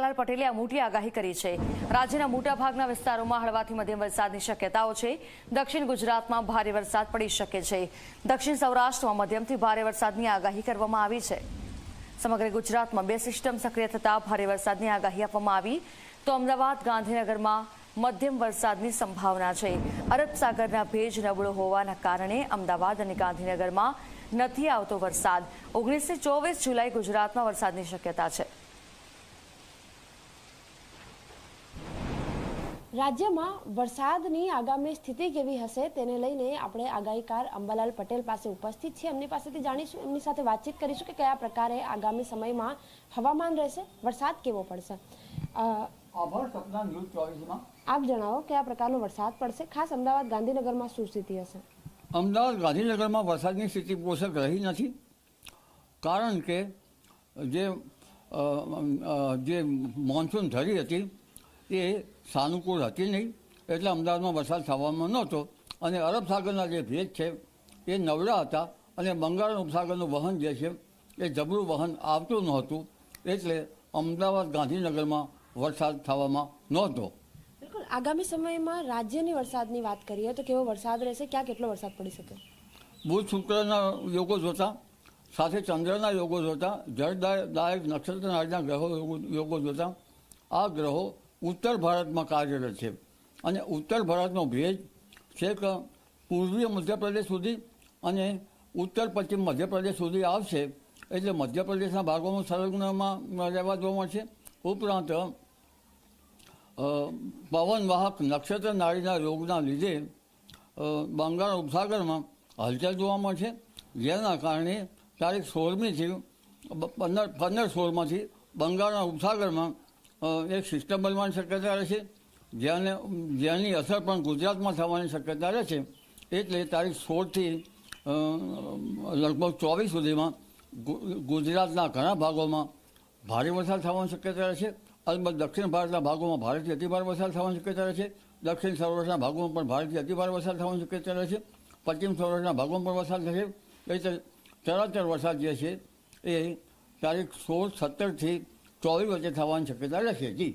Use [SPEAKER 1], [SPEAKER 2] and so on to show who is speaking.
[SPEAKER 1] અંબાલાલ પટેલે આ મોટી આગાહી કરી છે। રાજ્યના મોટાભાગના વિસ્તારોમાં હળવાથી મધ્યમ વરસાદની શક્યતાઓ છે। દક્ષિણ ગુજરાતમાં ભારે વરસાદ પડી શકે છે। દક્ષિણ સૌરાષ્ટ્રમાં મધ્યમથી ભારે વરસાદની આગાહી કરવામાં આવી છે। સમગ્ર ગુજરાતમાં બે સિસ્ટમ સક્રિય થતા ભારે વરસાદની આગાહી આપવામાં આવી તો અમદાવાદ ગાંધીનગરમાં મધ્યમ વરસાદની સંભાવના છે। અરબ સાગરના ભેજ નબળો હોવાના કારણે અમદાવાદ અને ગાંધીનગરમાં નથી આવતો વરસાદ। 19 થી 24 જુલાઈ ગુજરાતમાં વરસાદની શક્યતા છે।
[SPEAKER 2] રાજ્યમાં વરસાદની આગામી સ્થિતિ કેવી હશે તેને લઈને આપણે આગાહીકાર અંબાલાલ પટેલ પાસે ઉપસ્થિત છીએ। એમની પાસેથી જાણીશું, એમની સાથે વાતચીત કરીશું કે કયા પ્રકારે આગામી સમયમાં હવામાન રહેશે, વરસાદ કેવો પડશે। આપ જણાવો કયા પ્રકારનો વરસાદ પડશે, ખાસ અમદાવાદ ગાંધીનગરમાં શું સ્થિતિ હશે?
[SPEAKER 3] અમદાવાદ ગાંધીનગરમાં વરસાદની સ્થિતિ પોષક રહી નથી, કારણ કે જે મોન્સૂન ધરી હતી એ સાનુકૂળ હતી નહીં, એટલે અમદાવાદમાં વરસાદ થવામાં નહોતો અને અરબ સાગરના જે ભેજ છે એ નબળા હતા અને બંગાળ ઉપસાગરનું વહન જે છે એ જબરું વહન આવતું નહોતું, એટલે અમદાવાદ ગાંધીનગરમાં વરસાદ થવામાં નહોતો।
[SPEAKER 2] બિલકુલ, આગામી સમયમાં રાજ્યની વરસાદની વાત કરીએ તો કેવો વરસાદ રહેશે, ક્યાં કેટલો વરસાદ પડી શકે?
[SPEAKER 3] બુધ શુક્રના યોગો જોતા, સાથે ચંદ્રના યોગો જોતા, જળદાયક નક્ષત્ર નાડીના યોગો જોતા આ ગ્રહો ઉત્તર ભારતમાં કાર્યરત છે અને ઉત્તર ભારતનો ભેજ છેક પૂર્વીય મધ્યપ્રદેશ સુધી અને ઉત્તર પશ્ચિમ મધ્યપ્રદેશ સુધી આવશે, એટલે મધ્યપ્રદેશના ભાગોમાં સંલગ્નમાં રહેવા જોવા મળશે। ઉપરાંત પવનવાહક નક્ષત્ર નાડીના યોગના લીધે બંગાળ ઉપસાગરમાં હલચલ જોવા મળશે, જેના કારણે તારીખ 16મીથી 15-16માંથી બંગાળના ઉપસાગરમાં એક સિસ્ટમ બનવાની શક્યતા રહેશે, જેની અસર પણ ગુજરાતમાં થવાની શક્યતા રહેશે। એટલે તારીખ 16થી લગભગ 24 સુધીમાં ગુજરાતના ઘણા ભાગોમાં ભારે વરસાદ થવાની શક્યતા રહેશે। અલબત્ત દક્ષિણ ભારતના ભાગોમાં ભારેથી અતિભારે વરસાદ થવાની શક્યતા રહેશે। દક્ષિણ સૌરાષ્ટ્રના ભાગોમાં પણ ભારેથી અતિભારે વરસાદ થવાની શક્યતા રહેશે। પશ્ચિમ સૌરાષ્ટ્રના ભાગોમાં પણ વરસાદ થશે। એટલે ચરાચર વરસાદ જે છે એ તારીખ 16, 17થી 24 વચ્ચે થવાની શક્યતા રહેશે। જી।